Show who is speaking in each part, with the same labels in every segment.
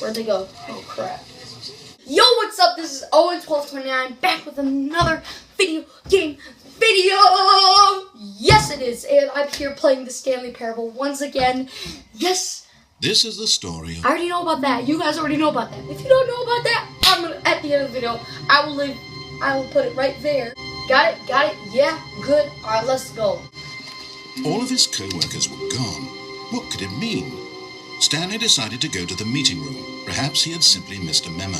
Speaker 1: Where'd they go? Oh, crap. Yo, what's up? This is Owen1229 back with another video game video. Yes, it is. And I'm here playing the Stanley Parable once again. Yes.
Speaker 2: This is the story.
Speaker 1: I already know about that. You guys already know about that. If you don't know about that, at the end of the video, I will put it right there. Got it? Got it? Yeah? Good. Alright, let's go.
Speaker 2: All of his co-workers were gone. What could it mean? Stanley decided to go to the meeting room. Perhaps he had simply missed a memo.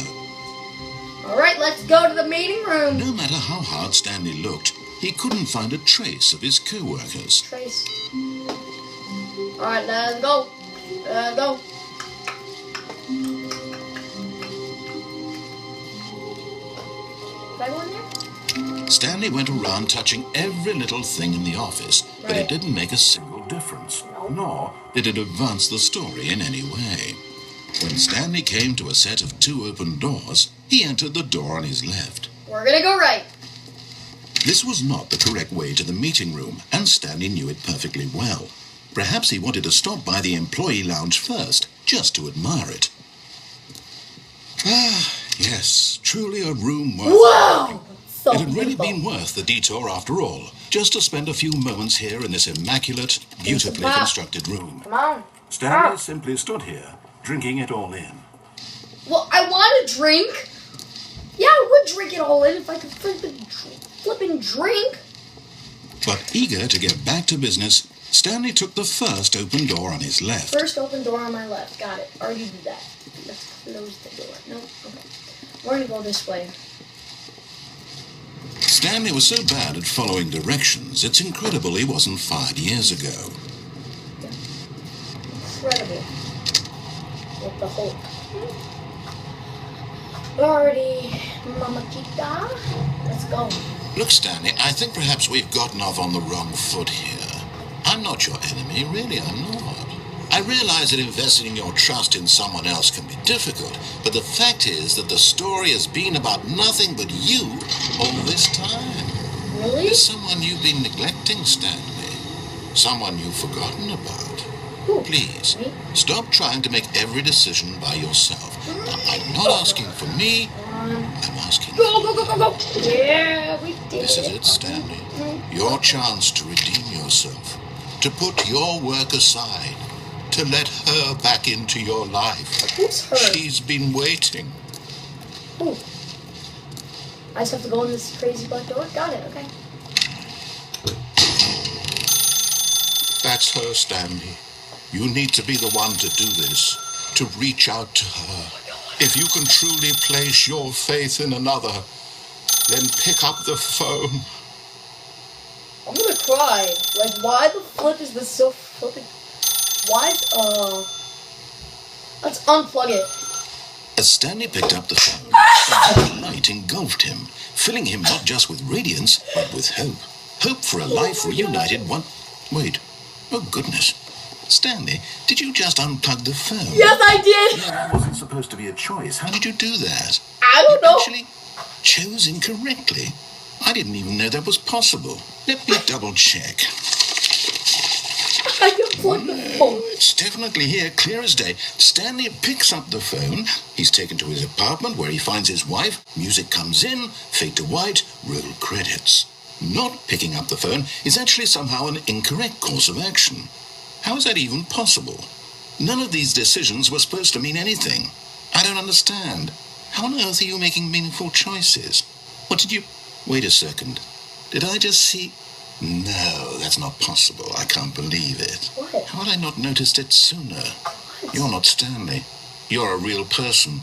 Speaker 1: Alright, let's go to the meeting room.
Speaker 2: No matter how hard Stanley looked, he couldn't find a trace of his co-workers.
Speaker 1: Trace. Alright, let's go. Let's go. Did I go in there?
Speaker 2: Stanley went around touching every little thing in the office, but it didn't make a single difference. Nor did it advance the story in any way. When Stanley came to a set of 2 open doors, he entered the door on his left.
Speaker 1: We're gonna go right.
Speaker 2: This was not the correct way to the meeting room, and Stanley knew it perfectly well. Perhaps he wanted to stop by the employee lounge first, just to admire it. Ah, yes, truly a room worth...
Speaker 1: Wow! So
Speaker 2: it had really
Speaker 1: beautiful.
Speaker 2: been worth the detour after all, just to spend a few moments here in this immaculate, beautifully constructed room.
Speaker 1: Come on.
Speaker 2: Stanley simply stood here, drinking it all in.
Speaker 1: Well, I want to drink. Yeah, I would drink it all in if I could flippin' drink.
Speaker 2: But eager to get back to business, Stanley took the first open door on his left.
Speaker 1: First open door on my left. Got it. Already did that. Let's close the door. No? Okay. We're gonna go this way.
Speaker 2: Stanley was so bad at following directions, it's incredible he wasn't 5 years ago.
Speaker 1: Incredible. With the Hulk. Alrighty, Mamacita. Let's go.
Speaker 2: Look, Stanley, I think perhaps we've gotten off on the wrong foot here. I'm not your enemy, really, I'm not. I realize that investing your trust in someone else can be difficult, but the fact is that the story has been about nothing but you all this time.
Speaker 1: Really?
Speaker 2: There's someone you've been neglecting, Stanley. Someone you've forgotten about.
Speaker 1: Who?
Speaker 2: Please,
Speaker 1: Me?
Speaker 2: stop trying to make every decision by yourself. I'm not asking for me, I'm asking
Speaker 1: Go, go, go, go, go! Yeah, we did
Speaker 2: This is it, Stanley. Your chance to redeem yourself. To put your work aside. To let her back into your life.
Speaker 1: Who's her?
Speaker 2: She's been waiting.
Speaker 1: Ooh. I just have to go in this crazy black door? Got it, okay.
Speaker 2: That's her, Stanley. You need to be the one to do this. To reach out to her. If you can truly place your faith in another, then pick up the phone.
Speaker 1: I'm gonna cry. Like, why the flip is this so flipping? Why is, let's unplug it.
Speaker 2: As Stanley picked up the phone, a light engulfed him, filling him not just with radiance, but with hope. Hope for a life reunited one... Wait. Oh, goodness. Stanley, did you just unplug the phone?
Speaker 1: Yes, I did!
Speaker 2: Yeah, that wasn't supposed to be a choice. How did you do that?
Speaker 1: I don't know.
Speaker 2: Actually, chose incorrectly. I didn't even know that was possible. Let me double check.
Speaker 1: I unplugged the phone.
Speaker 2: It's definitely here, clear as day. Stanley picks up the phone. He's taken to his apartment where he finds his wife. Music comes in, fade to white, roll credits. Not picking up the phone is actually somehow an incorrect course of action. How is that even possible? None of these decisions were supposed to mean anything. I don't understand. How on earth are you making meaningful choices? What did you... Wait a second. Did I just see... No, that's not possible. I can't believe it.
Speaker 1: What?
Speaker 2: How had I not noticed it sooner?
Speaker 1: What?
Speaker 2: You're not Stanley. You're a real person.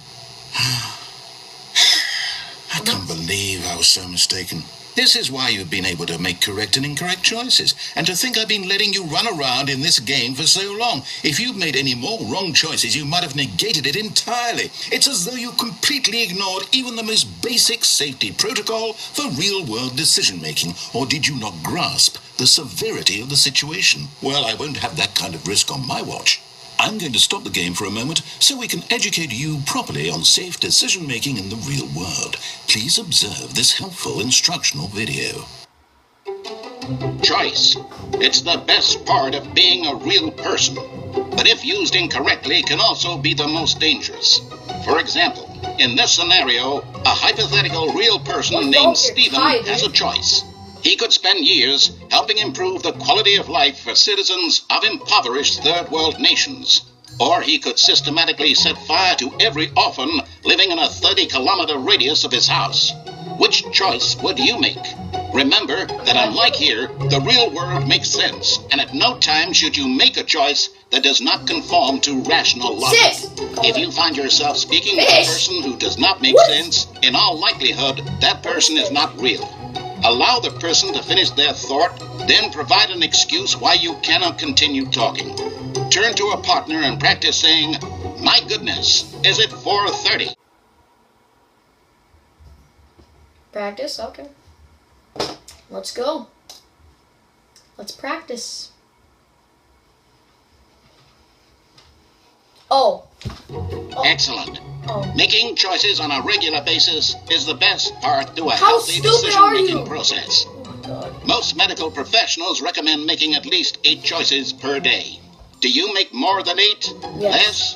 Speaker 2: I can't believe I was so mistaken. This is why you've been able to make correct and incorrect choices. And to think I've been letting you run around in this game for so long. If you'd made any more wrong choices, you might have negated it entirely. It's as though you completely ignored even the most basic safety protocol for real-world decision-making. Or did you not grasp the severity of the situation? Well, I won't have that kind of risk on my watch. I'm going to stop the game for a moment so we can educate you properly on safe decision-making in the real world. Please observe this helpful instructional video.
Speaker 3: Choice. It's the best part of being a real person.
Speaker 2: but if used incorrectly can also be the most dangerous. For example, in this scenario, a hypothetical real person named Stephen has a choice. He could spend years helping improve the quality of life for citizens of impoverished third world nations. Or he could systematically set fire to every orphan living in a 30-kilometer radius of his house. Which choice would you make? Remember that unlike here, the real world makes sense, and at no time should you make a choice that does not conform to rational logic. If you find yourself speaking with a person who does not make sense, in all likelihood, that person is not real. Allow the person to finish their thought, then provide an excuse why you cannot continue talking. Turn to a partner and practice saying, "My goodness, is it 4:30?
Speaker 1: Practice? Okay. Let's go. Let's practice. Oh.
Speaker 2: Excellent.
Speaker 1: Oh.
Speaker 2: Making choices on a regular basis is the best part to a
Speaker 1: How
Speaker 2: healthy
Speaker 1: stupid are
Speaker 2: decision-making
Speaker 1: you?
Speaker 2: process.
Speaker 1: Oh my God.
Speaker 2: Most medical professionals recommend making at least 8 choices per day. Do you make more than 8?
Speaker 1: Yes.
Speaker 2: Less?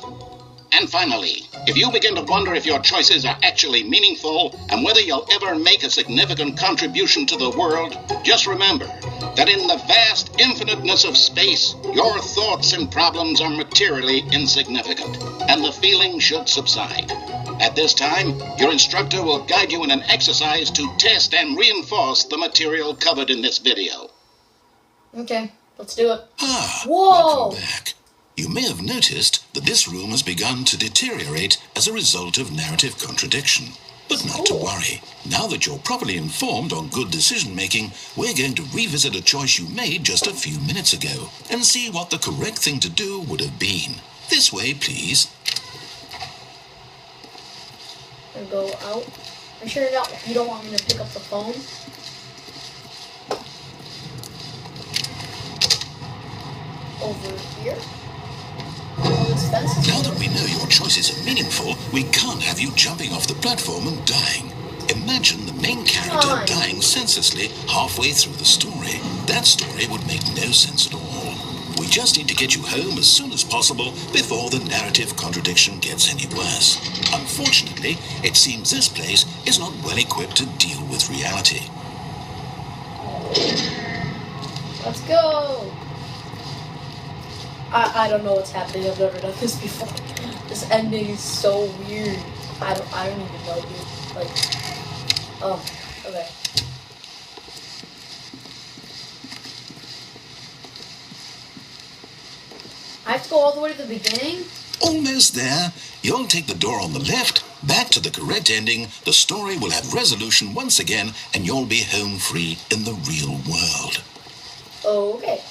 Speaker 2: And finally, if you begin to wonder if your choices are actually meaningful and whether you'll ever make a significant contribution to the world, just remember that in the vast infiniteness of space, your thoughts and problems are materially insignificant, and the feeling should subside. At this time, your instructor will guide you in an exercise to test and reinforce the material covered in this video.
Speaker 1: Okay, let's do it.
Speaker 2: Whoa! Welcome back. You may have noticed that this room has begun to deteriorate as a result of narrative contradiction. But not to worry. Now that you're properly informed on good decision-making, we're going to revisit a choice you made just a few minutes ago and see what the correct thing to do would have been. This way, please.
Speaker 1: And go out. I'm sure you don't want me to pick up the phone. Over here.
Speaker 2: Now that we know your choices are meaningful, we can't have you jumping off the platform and dying. Imagine the main character dying senselessly halfway through the story. That story would make no sense at all. We just need to get you home as soon as possible before the narrative contradiction gets any worse. Unfortunately, it seems this place is not well equipped to deal with reality.
Speaker 1: Let's go! I don't know what's happening. I've never done this before. This ending is so weird. I don't even know, dude. Like, oh, okay. I have to go all the way to the beginning?
Speaker 2: Almost there. You'll take the door on the left, back to the correct ending, the story will have resolution once again, and you'll be home free in the real world.
Speaker 1: Okay.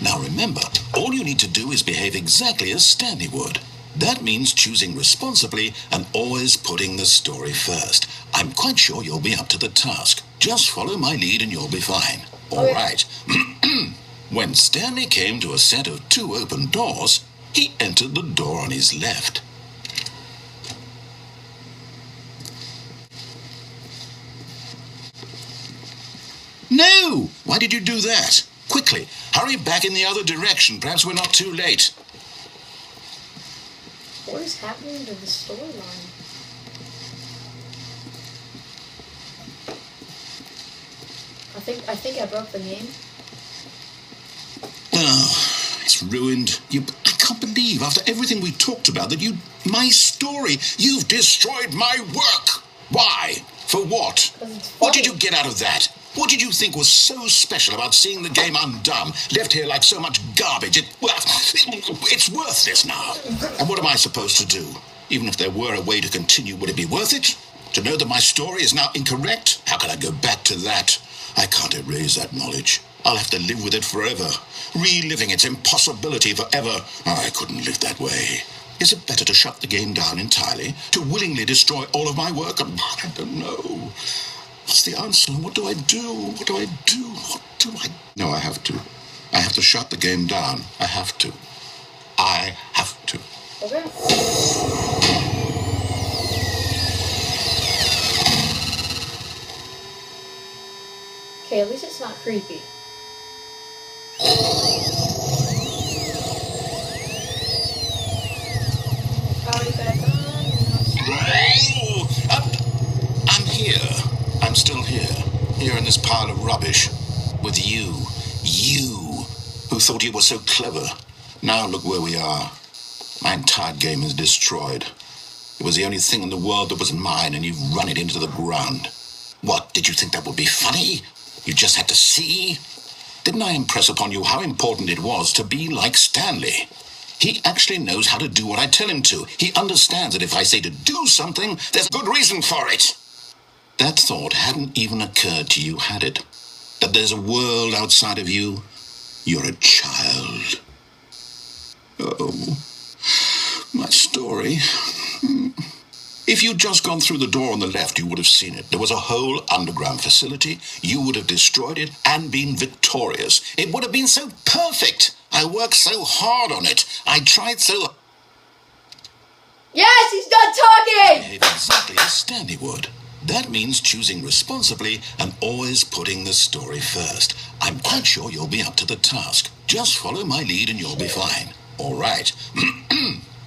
Speaker 2: Now remember, all you need to do is behave exactly as Stanley would. That means choosing responsibly and always putting the story first. I'm quite sure you'll be up to the task. Just follow my lead and you'll be fine. All right. When Stanley came to a set of 2 open doors, he entered the door on his left. No! Why did you do that? Quickly, hurry back in the other direction. Perhaps we're not too late.
Speaker 1: What is happening to the storyline? I think I broke the game.
Speaker 2: Oh, it's ruined. I can't believe, after everything we talked about, that my story, you've destroyed my work. Why? For what? What did you get out of that? What did you think was so special about seeing the game undone, left here like so much garbage? It's worthless now. And what am I supposed to do? Even if there were a way to continue, would it be worth it? To know that my story is now incorrect? How can I go back to that? I can't erase that knowledge. I'll have to live with it forever, reliving its impossibility forever. I couldn't live that way. Is it better to shut the game down entirely? To willingly destroy all of my work? I don't know. What's the answer? What do I do? What do I do? What do I... No, I have to. I have to shut the game down. I have to. I have to.
Speaker 1: Okay. Okay, at least it's not creepy.
Speaker 2: with you. You, who thought you were so clever. Now look where we are. My entire game is destroyed. It was the only thing in the world that was mine, and you've run it into the ground. What, did you think that would be funny? You just had to see? Didn't I impress upon you how important it was to be like Stanley? He actually knows how to do what I tell him to. He understands that if I say to do something, there's good reason for it. That thought hadn't even occurred to you, had it? That there's a world outside of you? You're a child. Oh, my story. If you'd just gone through the door on the left, you would have seen it. There was a whole underground facility. You would have destroyed it and been victorious. It would have been so perfect. I worked so hard on it. I tried so...
Speaker 1: Yes, he's done talking!
Speaker 2: Behave exactly as Stanley would. That means choosing responsibly and always putting the story first. I'm quite sure you'll be up to the task. Just follow my lead and you'll be fine. All right.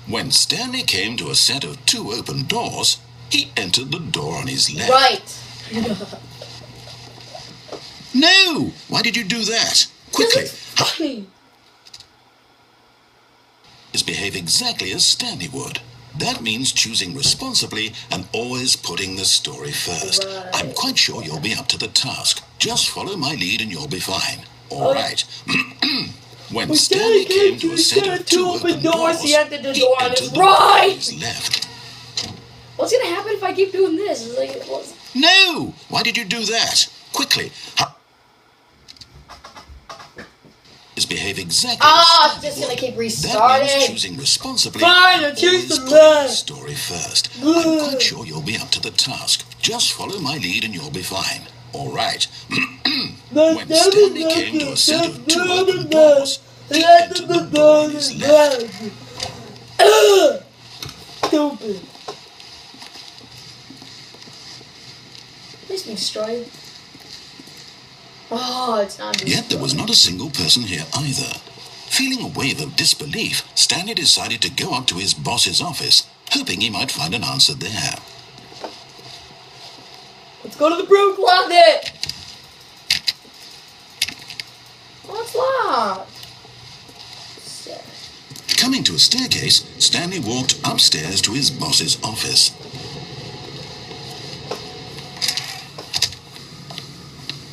Speaker 2: When Stanley came to a set of 2 open doors, he entered the door on his left.
Speaker 1: Right.
Speaker 2: No! Why did you do that? Quickly.
Speaker 1: Funny.
Speaker 2: Behave exactly as Stanley would. That means choosing responsibly and always putting the story first.
Speaker 1: Right.
Speaker 2: I'm quite sure you'll be up to the task. Just follow my lead and you'll be fine. All right. When Stanley came to a set of 2 open doors,
Speaker 1: he entered the door on his
Speaker 2: door
Speaker 1: right!
Speaker 2: on his left.
Speaker 1: What's gonna happen if I keep doing this? It's like, what's...
Speaker 2: No! Why did you do that? Quickly. Behave exactly.
Speaker 1: I'm just gonna keep restarting.
Speaker 2: That means choosing responsibly.
Speaker 1: Fine, I'll choose the
Speaker 2: Always
Speaker 1: left.
Speaker 2: Story first. I'm quite sure you'll be up to the task. Just follow my lead and you'll be fine. All right. When Stanley came to a set of 2 open doors, he entered the door on his left.
Speaker 1: Stupid. Please be destroyed. Oh, it's not.
Speaker 2: Yet there was not a single person here either. Feeling a wave of disbelief, Stanley decided to go up to his boss's office, hoping he might find an answer there.
Speaker 1: Let's go to the broom closet. Oh, it's locked.
Speaker 2: Coming to a staircase, Stanley walked upstairs to his boss's office.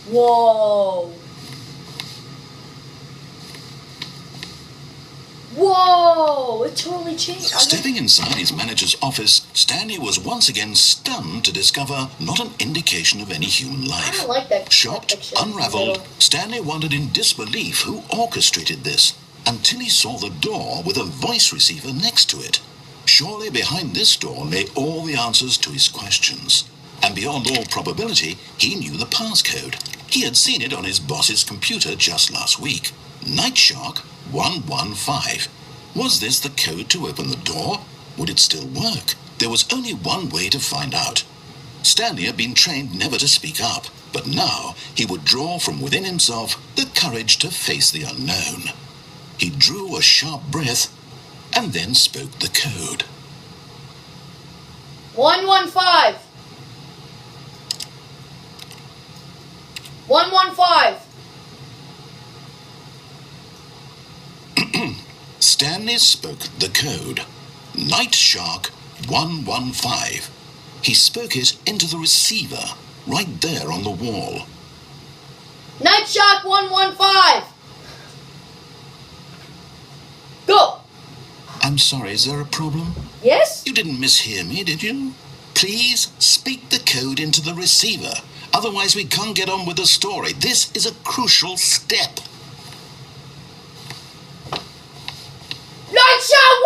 Speaker 1: Whoa. Whoa, it totally changed.
Speaker 2: Stepping inside his manager's office, Stanley was once again stunned to discover not an indication of any human life.
Speaker 1: I don't like that.
Speaker 2: Shocked, unraveled, Stanley wondered in disbelief who orchestrated this, until he saw the door with a voice receiver next to it. Surely behind this door lay all the answers to his questions. And beyond all probability, he knew the passcode. He had seen it on his boss's computer just last week. Night Shark 115. Was this the code to open the door? Would it still work? There was only one way to find out. Stanley had been trained never to speak up, but now he would draw from within himself the courage to face the unknown. He drew a sharp breath and then spoke the code.
Speaker 1: 115. 115.
Speaker 2: Stanley spoke the code. Night Shark 115. He spoke it into the receiver, right there on the wall.
Speaker 1: Night Shark 115. Go.
Speaker 2: I'm sorry, is there a problem?
Speaker 1: Yes?
Speaker 2: You didn't mishear me, did you? Please speak the code into the receiver. Otherwise, we can't get on with the story. This is a crucial step.
Speaker 1: Night Shark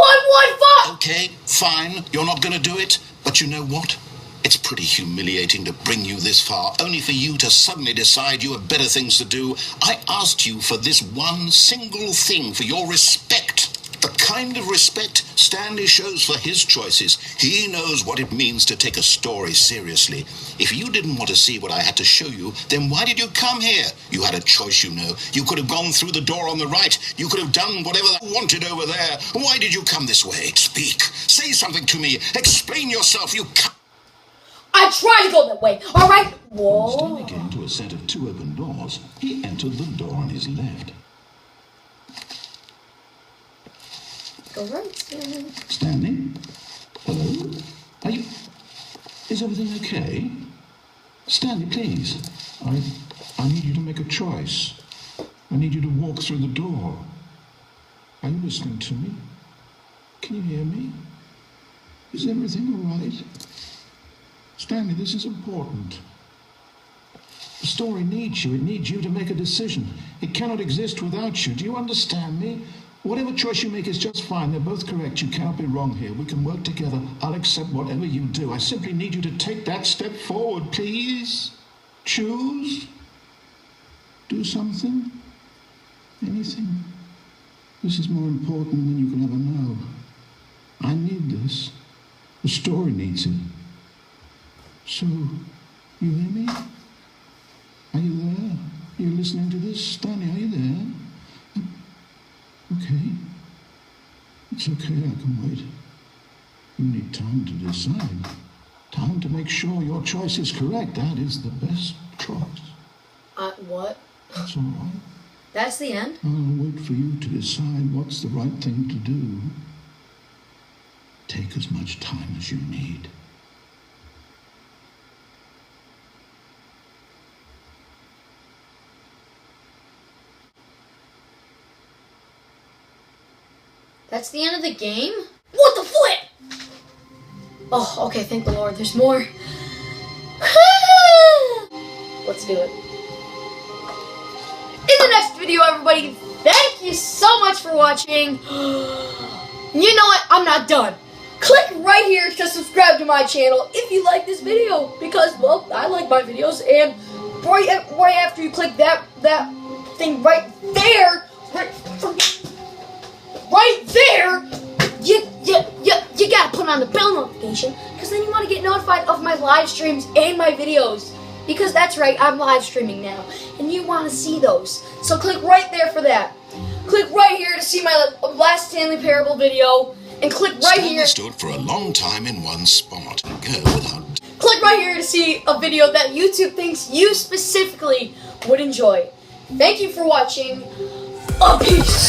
Speaker 1: 115!
Speaker 2: Okay, fine. You're not going to do it. But you know what? It's pretty humiliating to bring you this far, only for you to suddenly decide you have better things to do. I asked you for this one single thing, for your respect. The kind of respect Stanley shows for his choices. He knows what it means to take a story seriously. If you didn't want to see what I had to show you, then why did you come here? You had a choice, you know. You could have gone through the door on the right. You could have done whatever you wanted over there. Why did you come this way? Speak. Say something to me. Explain yourself. You can't.
Speaker 1: I tried to go that way, alright?
Speaker 2: When Stanley
Speaker 1: Whoa.
Speaker 2: came to a set of 2 open doors, he entered the door on his left.
Speaker 1: Go right, Stanley.
Speaker 2: Stanley? Hello? Are you... Is everything okay? Stanley, please. I need you to make a choice. I need you to walk through the door. Are you listening to me? Can you hear me? Is everything all right? Stanley, this is important. The story needs you. It needs you to make a decision. It cannot exist without you. Do you understand me? Whatever choice you make is just fine. They're both correct. You cannot be wrong here. We can work together. I'll accept whatever you do. I simply need you to take that step forward, please. Choose. Do something. Anything. This is more important than you can ever know. I need this. The story needs it. So, you hear me? Are you there? Are you listening to this? Stanley, are you there? Okay. It's okay, I can wait. You need time to decide. Time to make sure your choice is correct. That is the best choice.
Speaker 1: What?
Speaker 2: That's all right.
Speaker 1: That's the end?
Speaker 2: I'll wait for you to decide what's the right thing to do. Take as much time as you need.
Speaker 1: That's the end of the game? What the flip? Oh, okay, thank the Lord. There's more. Let's do it. In the next video, everybody, thank you so much for watching. You know what? I'm not done. Click right here to subscribe to my channel if you like this video. Because, well, I like my videos. And right after you click that thing right there, right there, you gotta put on the bell notification, because then you want to get notified of my live streams and my videos. Because that's right, I'm live streaming now, and you want to see those. So click right there for that. Click right here to see my last Stanley Parable video, and click right
Speaker 2: Stanley
Speaker 1: here.
Speaker 2: stood for a long time in one spot. Go without...
Speaker 1: Click right here to see a video that YouTube thinks you specifically would enjoy. Thank you for watching. Peace.